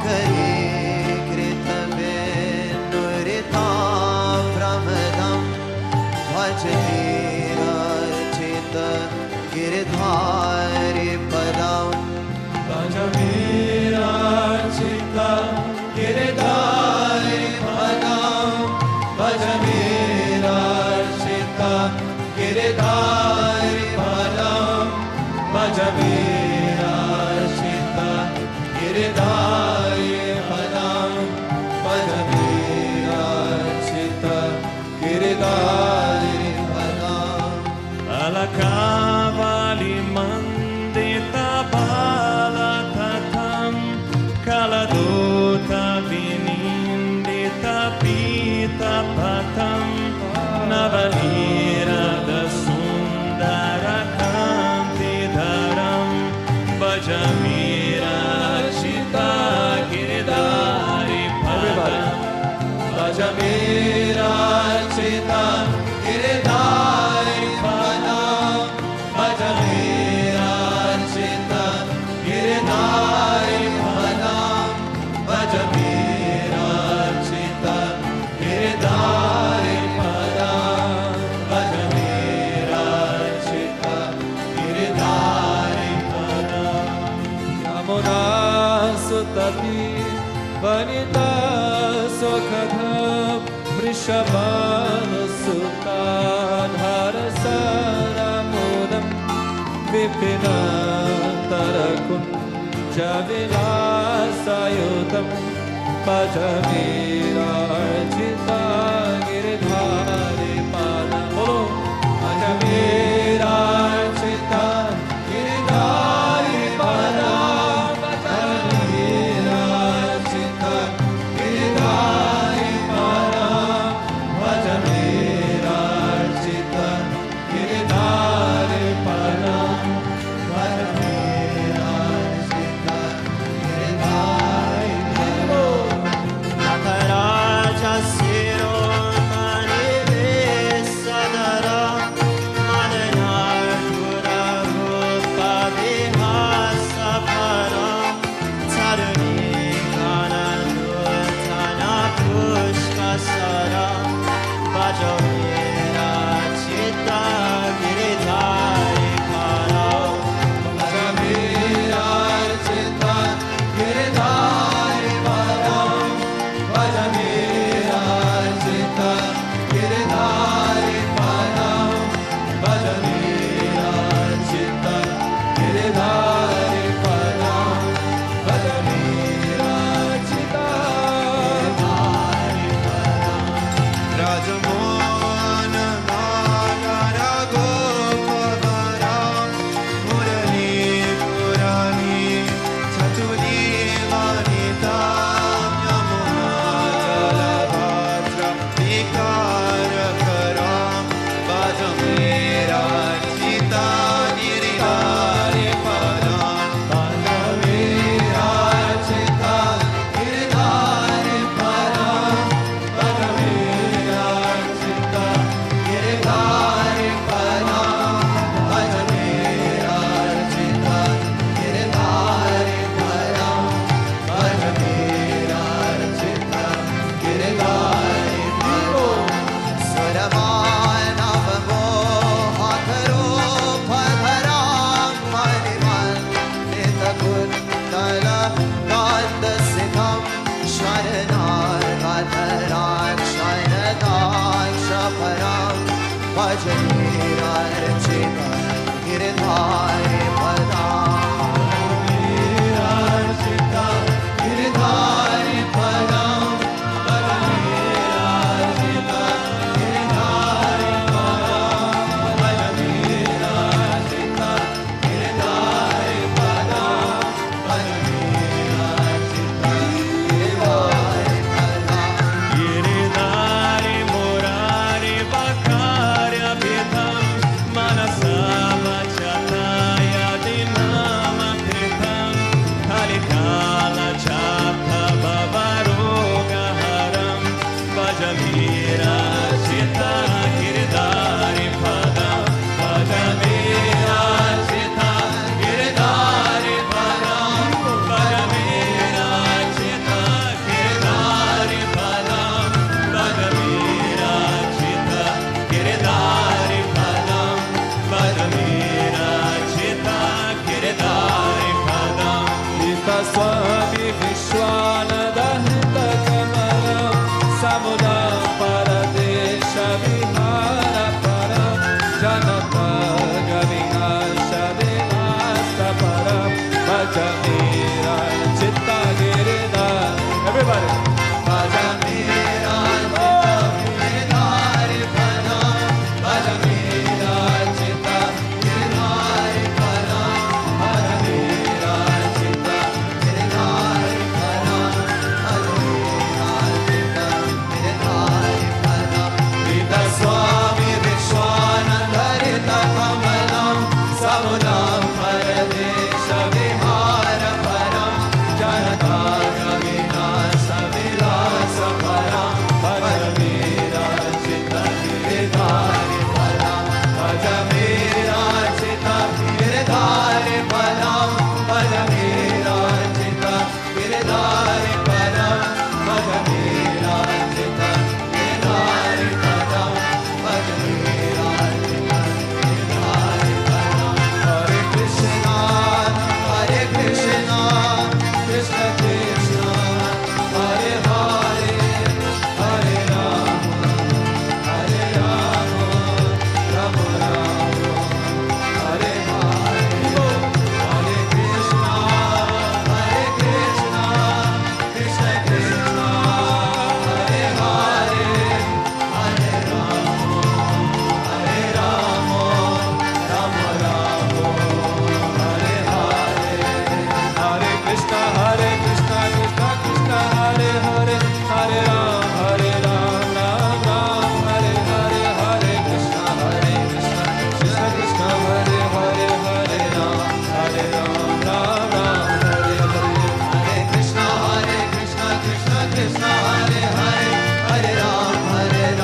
करे कृतवेन्नुरिता प्रमदं भजतीरार्चित गिरिधारि पदम् भजमीरार्चित गिरिधारि पदम् भजमीरार्चित गिरिधारि पदम् भजमीरार्चित गिरिधारि पदम् भजमीरार्चित गिरिधारि पदम् अलकावलि mandita balatatam kaladota vinindita pita patam navalira da sundara kantidaram bhajamira chita giridhari padam bhajamira chita giridhari padam bhajamira chita giridhari padam bhajamira chita giridhari padam bhajamira chita giridhari padam yamuna sutati vanita sukadham vrishabhanusutanharasaramudam vipinantarakunjavilasayutam bhajamirarchita giridhari padam bhajamirarchita giridhari padam bhajamirarchita giridhari padam bhajamirarchita giridhari padam bhajamirarchita giridhari padam Nataraja Siromani Vesadara Madanarpura Rupa Vihasaparam Taruni Kananutana Pushpasaram Bhajamira Chitta Giridhari Param Bhajamirarchita giridhari padam Bhajamirarchita giridhari padam Bhajamirarchita giridhari padam Bhajamirarchita giridhari padam Rajamona Nagara Gopavaram Murali Purani Chaturi Vanitam Yamuna Jalabhadra Vikarakaram Bhajamira Chita Giridhari Padam Bhajamirarchita giridhari padam Bhajamirarchita giridhari padam Bhajamirarchita giridhari padam Bhajamirarchita giridhari padam Saravanavamo Hatharo Padharam Maniman Nitakuttala Gandasikham Sharanar Gadharak Shanadak Shaparam Bhajamirarchita Giridhari Padam Bhajamirarchita giridhari padam Bhajamirarchita giridhari padam Bhajamirarchita giridhari padam Bhajamirarchita giridhari padam Giridhari Murari Bhakarya Swami Vishwananda Hita Kamalam Samudam Paradesha Vihara Param Janata Gavinasha Devasta Param Bhajamira Chitta Giridhar. Everybody. Bhajamira Chitta Giridhar Param Bhajamira Chitta Giridhar Param Bhajamira Chitta Giridhar Param Bhajamira Chitta Giridhar Param Vita Swami Vishwananda Hita Kamalam Samudam Paradesha Vihara Param Janata Gavinasha Vilasa Param Bhajamira Chitta Giridhar Param Bhajamira Chitta Giridhar Param Bhajamira Chitta Giridhar Param Bhajamira Chitta Giridhar Param Bhajamira Chitta Giridhar Param. Hare Krishna, Hare Krishna, Krishna Krishna, Hare Hare, Hare Rama, Hare Rama, Rama Rama, Hare Hare. Hare Krishna, Hare Krishna, Krishna Krishna, Hare Hare, Hare Rama, Hare Rama, Rama Rama, Hare Hare. Hare Krishna, Hare Krishna, Krishna Krishna, Hare Hare, Hare Ram, Ram Ram, Hare Hare. Hare Krishna, Hare Krishna, Krishna Krishna, Hare Hare, Hare Ram, Ram Ram, Hare Hare. Hare Krishna, Hare Krishna, Krishna Krishna, Hare Hare, Hare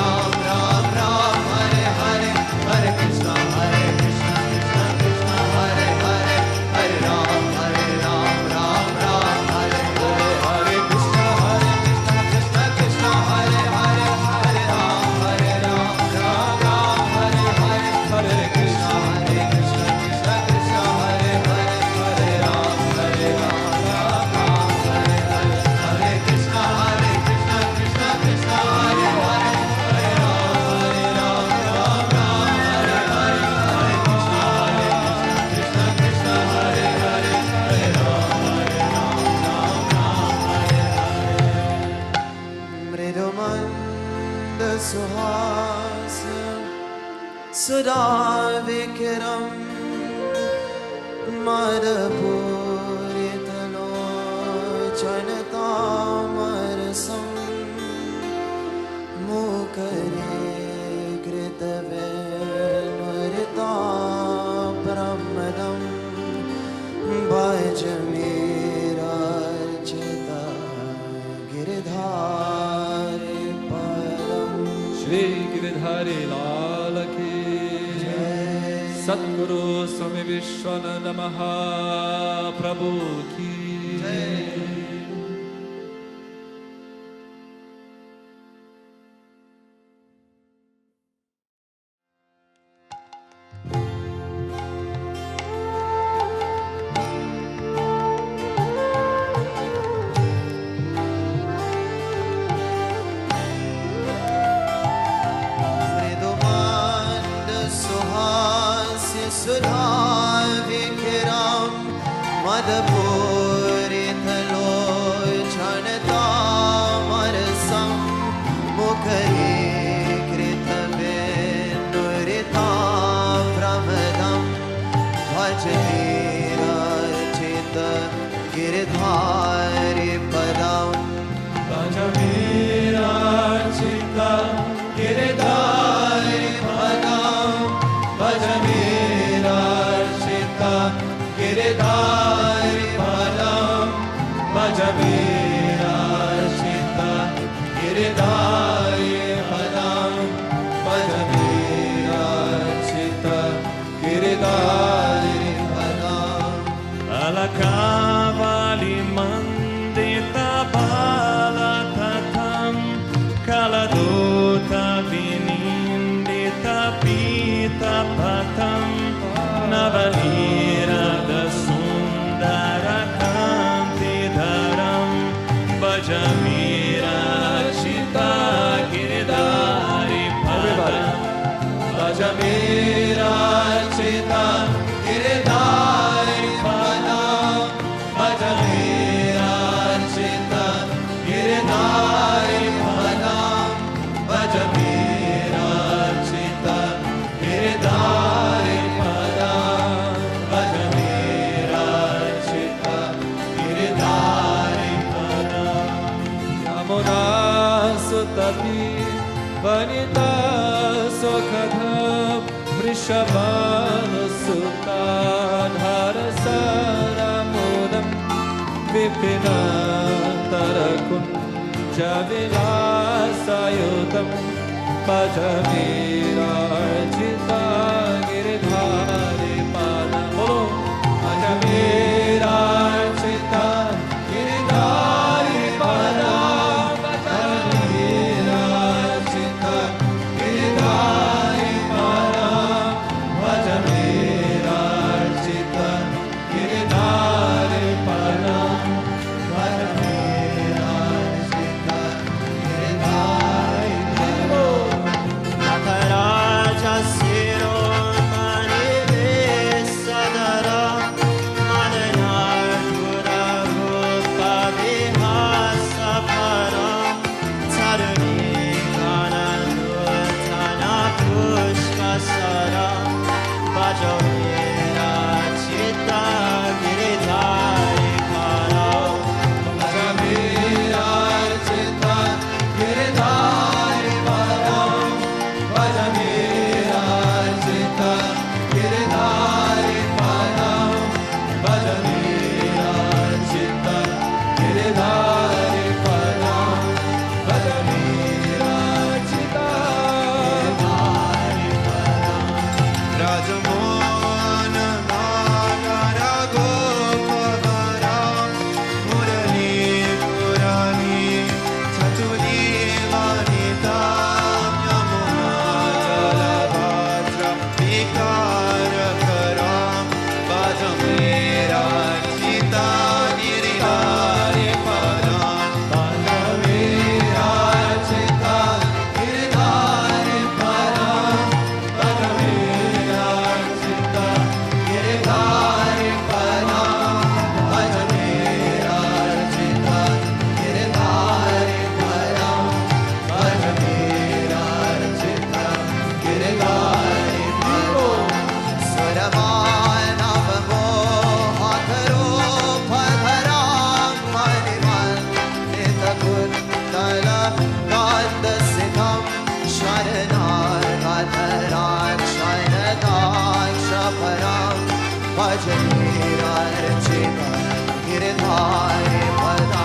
Ram, Ram Ram, Hare Hare. Hare Krishna, Hare Krishna, Krishna Krishna, Hare Hare, Hare Ram, Ram Ram, Hare Hare. Hare Krishna, Hare Krishna, Krishna Krishna, Hare Hare, Hare Ram, Ram Ram, Hare Hare. Hare Krishna, Hare Krishna, Krishna Krishna, Hare Hare, Hare Ram, Ram Hare Hare. Hare Krishna, Hare Krishna, Krishna Krishna, Hare Hare, Hare Ram, Ram Hare Hare. Hare Krishna, Hare Krishna, Krishna Krishna, Hare Hare, Hare Ram, Ram Hare Hare. मृदुमन्द सुहास्यं सदा विकिरं मदपूरितलोचनतामरसं मुकरे कृतवेणुरिताप्रमदं भजमेरार्चिता गिरिधारि परम्. श्री गिरिधारी लाल की सद्गुरु स्वामी विश्वानंद महाप्रभु की मृदुमन्द सुहास्य सुधा विकिरं मदपूरितलोचनतामरसं मुखरे कृतवेणुरिताप्रमदं भजमेरार्चित गिरिधारि पदम्. भजमेरार्चिता गिरिधारि पदं भजमेरार्चिता गिरिधारि पदं भजमेरार्चिता गिरिधारि पदं भजमेरार्चिता गिरिधारि पदम्. अलकावली मंदिता बालतथं कलदूता विनिंदिता पीता पथं नवनीरद सुंदर कांति अपि वनिता सुखद वृषभानुसुताधरसरमुदं विपिनतरकुञ्जविलासयुतं भजवीरार्चिता गिरिधारी पादमो भजवीरार्चिता गिरिधारी पादं भजवीरार्चिता गिरिधारी पादं भजवीरार्चिता गिरिधारी पादं भजवीरार्चिता गिरिधारी पादं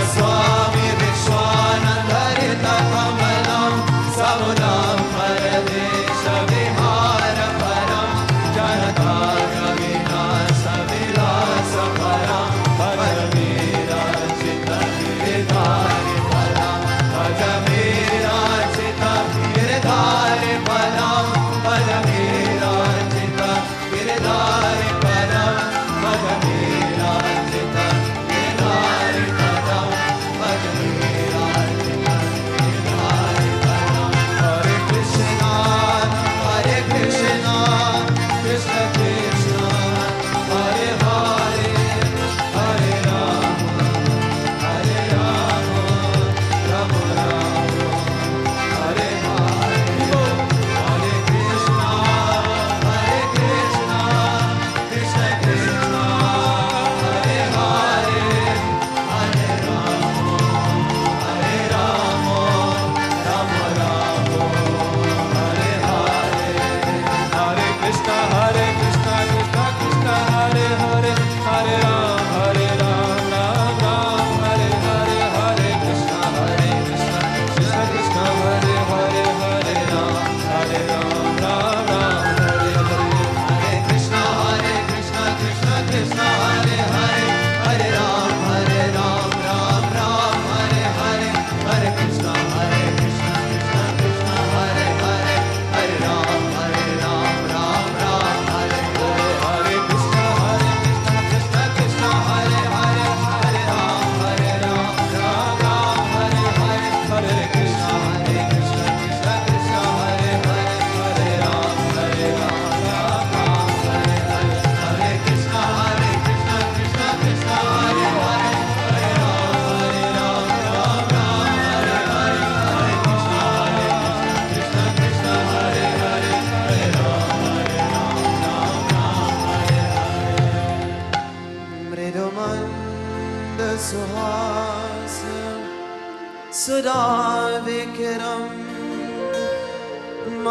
Swami Vishwanandharita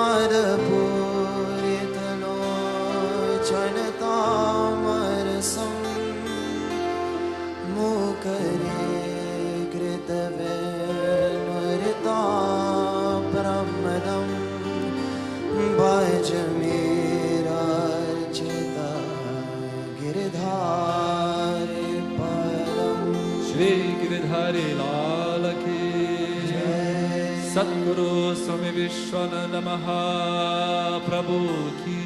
नादपूरितलोचनतामरसं मुकरे कृतवेन्वरिता प्रमदं भज मेरार्चिता गिरधारी परम्। श्री गिरधारी लाल की सद्गुरु स्वामी विश्वानंद महाप्रभु की